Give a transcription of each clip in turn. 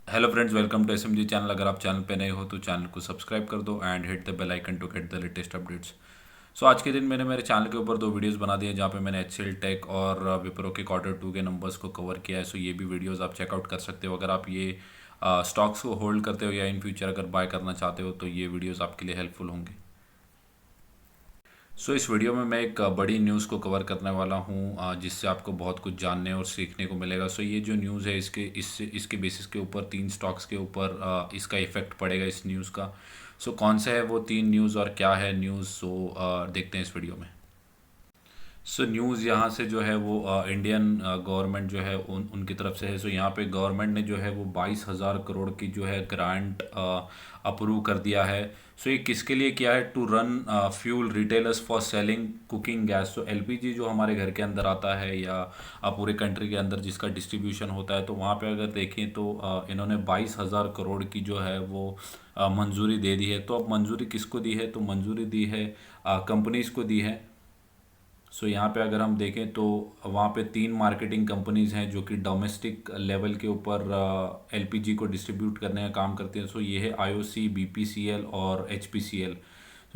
Hello friends, welcome to SMG channel. अगर आप channel पे नए हो तो चैनल को सब्सक्राइब कर दो and hit the bell icon to get the latest updates. So आज के दिन मैंने मेरे चैनल के ऊपर दो वीडियोस बना दिए जहाँ पे मैंने एचसीएल टेक और विप्रो के क्वार्टर 2 के नंबर्स को कवर किया है। सो ये भी वीडियोस आप चेकआउट कर सकते हो अगर आप ये स्टॉक्स को होल्ड करते हो या इन फ्यूचर अगर बाय करना चाहते हो तो ये वीडियोज़ आपके लिए हेल्पफुल होंगे। इस वीडियो में मैं एक बड़ी न्यूज़ को कवर करने वाला हूँ जिससे आपको बहुत कुछ जानने और सीखने को मिलेगा। ये जो न्यूज़ है इसके बेसिस के ऊपर तीन स्टॉक्स के ऊपर इसका इफ़ेक्ट पड़ेगा इस न्यूज़ का। कौन सा है वो तीन न्यूज़ और क्या है न्यूज़, देखते हैं इस वीडियो में। न्यूज़ यहाँ से जो है वो इंडियन गवर्नमेंट जो है उनकी तरफ से है। यहाँ पे गवर्नमेंट ने जो है वो 22,000 करोड़ की जो है ग्रांट अप्रूव कर दिया है। ये किसके लिए किया है? To run fuel retailers for selling cooking gas. LPG जो हमारे घर के अंदर आता है या पूरे कंट्री के अंदर जिसका डिस्ट्रीब्यूशन होता है, तो वहाँ पे अगर देखें तो इन्होंने 22,000 करोड़ की जो है वो मंजूरी दे दी है। तो अब मंजूरी किसको दी है? तो मंजूरी दी है कंपनीज़ को दी है। यहाँ पे अगर हम देखें तो वहाँ पे तीन मार्केटिंग कंपनीज हैं जो कि डोमेस्टिक लेवल के ऊपर एलपीजी को डिस्ट्रीब्यूट करने का काम करती हैं। ये है आईओसी, बीपीसीएल और एचपीसीएल।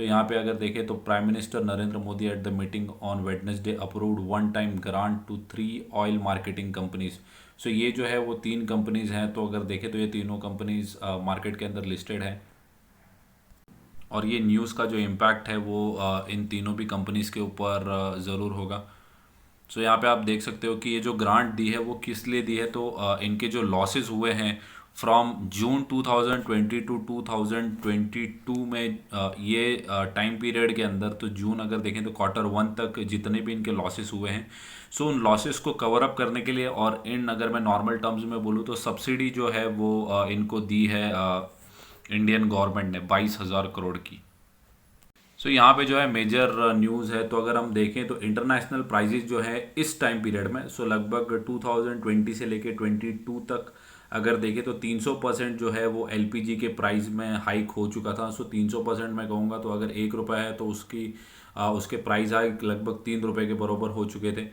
यहाँ पे अगर देखें तो prime minister Narendra Modi at the meeting on Wednesday approved one time grant to 3 oil marketing companies. ये जो है वो तीन कंपनीज हैं। तो अगर देखें तो ये तीनों कंपनीज मार्केट के अंदर लिस्टेड हैं और ये न्यूज़ का जो इम्पैक्ट है वो इन तीनों भी कंपनीज़ के ऊपर ज़रूर होगा। यहाँ पे आप देख सकते हो कि ये जो ग्रांट दी है वो किस लिए दी है। तो इनके जो लॉसेस हुए हैं फ्रॉम जून 2020 टू 2022 में, ये टाइम पीरियड के अंदर, तो जून अगर देखें तो क्वार्टर 1 तक जितने भी इनके लॉसेस हुए हैं, उन लॉसेस को कवर अप करने के लिए और इन अगर मैं नॉर्मल टर्म्स में बोलूँ तो सब्सिडी जो है वो इनको दी है इंडियन गवर्नमेंट ने 22,000 करोड़ की। यहाँ पे जो है मेजर न्यूज़ है। तो अगर हम देखें तो इंटरनेशनल प्राइजेस जो है इस टाइम पीरियड में, लगभग 2020 से लेके 22 तक अगर देखें तो 300% जो है वो एलपीजी के प्राइस में हाइक हो चुका था। 300% मैं कहूँगा तो अगर 1 रुपये है तो उसके प्राइस हाइक लगभग 3 रुपये के बराबर हो चुके थे।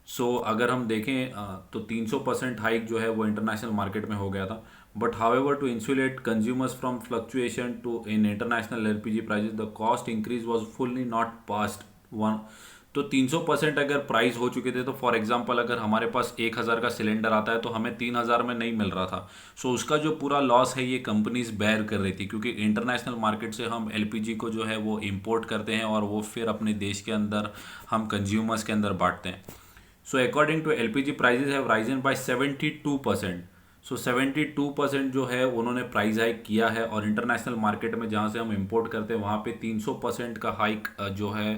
अगर हम देखें तो 300% हाइक जो है वो इंटरनेशनल मार्केट में हो गया था। But however to insulate consumers from fluctuation to in international LPG prices the cost increase was fully not passed one. तो 300% अगर प्राइस हो चुके थे, तो फॉर एग्जांपल अगर हमारे पास 1,000 का सिलेंडर आता है तो हमें 3,000 में नहीं मिल रहा था। उसका जो पूरा लॉस है ये कंपनीज बेयर कर रही थी, क्योंकि इंटरनेशनल मार्केट से हम एलपीजी को जो है वो इम्पोर्ट करते हैं और वो फिर अपने देश के अंदर हम कंज्यूमर्स के अंदर बांटते हैं। According to LPG prices have risen by 72%। 72% जो है उन्होंने प्राइस हाइक किया है और इंटरनेशनल मार्केट में जहाँ से हम इंपोर्ट करते हैं वहाँ पे 300% का हाइक जो है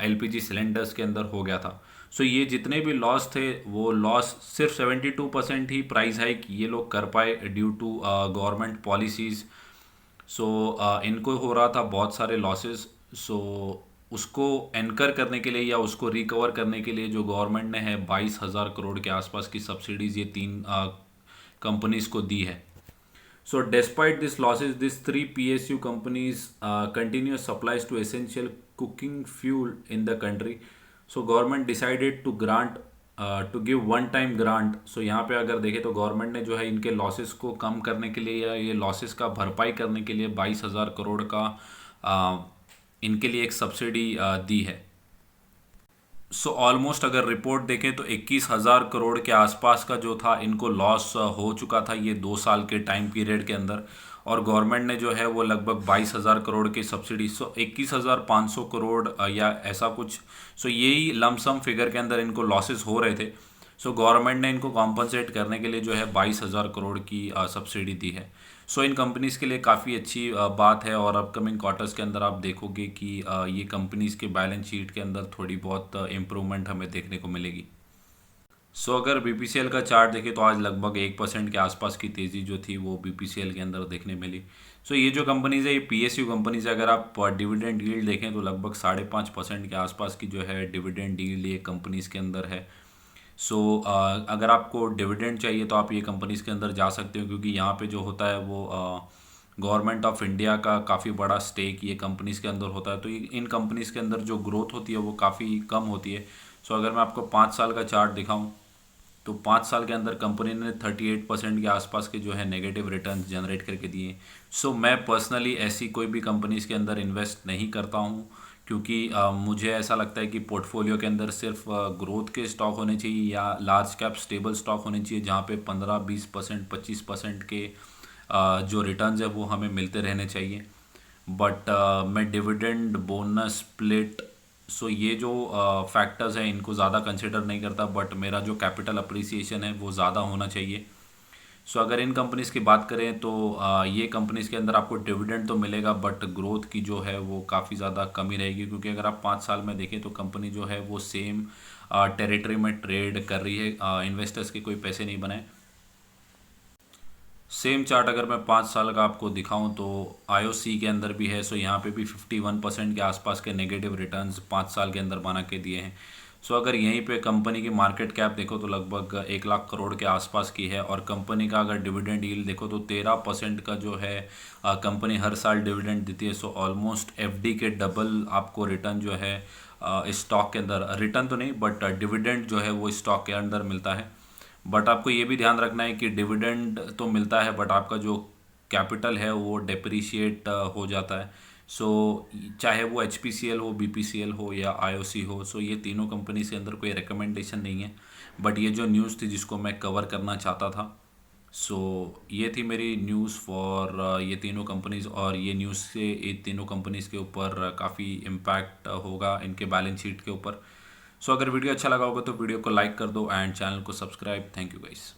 एलपीजी सिलेंडर्स के अंदर हो गया था। ये जितने भी लॉस थे वो लॉस सिर्फ 72% ही प्राइस हाइक ये लोग कर पाए ड्यू टू गवर्नमेंट पॉलिसीज़। इनको हो रहा था बहुत सारे लॉसेस। उसको एनकर करने के लिए या उसको रिकवर करने के लिए जो गवर्नमेंट ने है 22,000 करोड़ के आसपास की सब्सिडीज ये तीन कंपनीज को दी है। Despite this losses, these three PSU companies continue supplies to essential cooking fuel in the country. Government decided to give one time grant. यहाँ पे अगर देखें तो गवर्नमेंट ने जो है इनके लॉसेस को कम करने के लिए या ये लॉसेस का भरपाई करने के लिए 22,000 करोड़ का इनके लिए एक सब्सिडी दी है। ऑलमोस्ट अगर रिपोर्ट देखें तो 21,000 करोड़ के आसपास का जो था इनको लॉस हो चुका था ये 2 साल के टाइम पीरियड के अंदर, और गवर्नमेंट ने जो है वो लगभग 22,000 करोड़ की सब्सिडी, 21,500 करोड़ या ऐसा कुछ, यही लमसम फिगर के अंदर इनको लॉसेस हो रहे थे। गवर्नमेंट ने इनको कॉम्पनसेट करने के लिए जो है 22,000 करोड़ की सब्सिडी दी है। इन कंपनीज़ के लिए काफ़ी अच्छी बात है और अपकमिंग क्वार्टर्स के अंदर आप देखोगे कि ये कंपनीज़ के बैलेंस शीट के अंदर थोड़ी बहुत इम्प्रूवमेंट हमें देखने को मिलेगी। अगर बीपीसीएल का चार्ट देखें तो आज लगभग 1% के आसपास की तेज़ी जो थी वो बीपीसीएल के अंदर देखने मिली। ये जो कंपनीज़ है ये पीएसयू कंपनीज़ है। अगर आप डिविडेंड यील्ड देखें तो लगभग 5.5% के आसपास की जो है डिविडेंड यील्ड ये कंपनीज़ के अंदर है। अगर आपको डिविडेंड चाहिए तो आप ये कंपनीज़ के अंदर जा सकते हो, क्योंकि यहाँ पे जो होता है वो गवर्नमेंट ऑफ इंडिया का काफ़ी बड़ा स्टेक ये कंपनीज़ के अंदर होता है। तो इन कंपनीज़ के अंदर जो ग्रोथ होती है वो काफ़ी कम होती है। अगर मैं आपको 5 साल का चार्ट दिखाऊं तो 5 साल के अंदर कंपनी ने 38% के आसपास के जो है नेगेटिव रिटर्न्स जनरेट करके दिए। सो मैं पर्सनली ऐसी कोई भी कंपनीज के अंदर इन्वेस्ट नहीं करता हूँ, क्योंकि मुझे ऐसा लगता है कि पोर्टफोलियो के अंदर सिर्फ ग्रोथ के स्टॉक होने चाहिए या लार्ज कैप स्टेबल स्टॉक होने चाहिए, जहाँ पे 15-20% 25% के जो रिटर्न्स है वो हमें मिलते रहने चाहिए। बट मैं डिविडेंड, बोनस, स्प्लिट, सो ये जो फैक्टर्स हैं इनको ज़्यादा कंसिडर नहीं करता, बट मेरा जो कैपिटल अप्रिसिएशन है वो ज़्यादा होना चाहिए। सो अगर इन कंपनीज़ की बात करें तो ये कंपनीज़ के अंदर आपको डिविडेंड तो मिलेगा, बट ग्रोथ की जो है वो काफ़ी ज़्यादा कमी रहेगी, क्योंकि अगर आप 5 साल में देखें तो कंपनी जो है वो सेम टेरिटरी में ट्रेड कर रही है, इन्वेस्टर्स के कोई पैसे नहीं बनाए। सेम चार्ट अगर मैं 5 साल का आपको दिखाऊं तो आईओसी के अंदर भी है। सो यहाँ पे भी 51% के आसपास के नेगेटिव रिटर्न्स 5 साल के अंदर बना के दिए हैं। सो अगर यहीं पे कंपनी की मार्केट कैप देखो तो लगभग 1 लाख करोड़ के आसपास की है, और कंपनी का अगर डिविडेंड यील्ड देखो तो 13% का जो है कंपनी हर साल डिविडेंड देती है। सो ऑलमोस्ट एफडी के डबल आपको रिटर्न जो है इस स्टॉक के अंदर, रिटर्न तो नहीं बट डिविडेंड जो है वो स्टॉक के अंदर मिलता है। बट आपको ये भी ध्यान रखना है कि डिविडेंड तो मिलता है बट आपका जो कैपिटल है वो डेप्रिशिएट हो जाता है। सो चाहे वो एच पी सी एल हो, बी पी सी एल हो या आई ओ सी हो, सो ये तीनों कंपनी के अंदर कोई रिकमेंडेशन नहीं है, बट ये जो न्यूज़ थी जिसको मैं कवर करना चाहता था। सो ये थी मेरी न्यूज़ फॉर ये तीनों कंपनीज, और ये न्यूज़ से ये तीनों कंपनीज के ऊपर काफ़ी इम्पैक्ट होगा इनके बैलेंस शीट के ऊपर। सो अगर वीडियो अच्छा लगा होगा तो वीडियो को लाइक कर दो एंड चैनल को सब्सक्राइब। Thank you guys.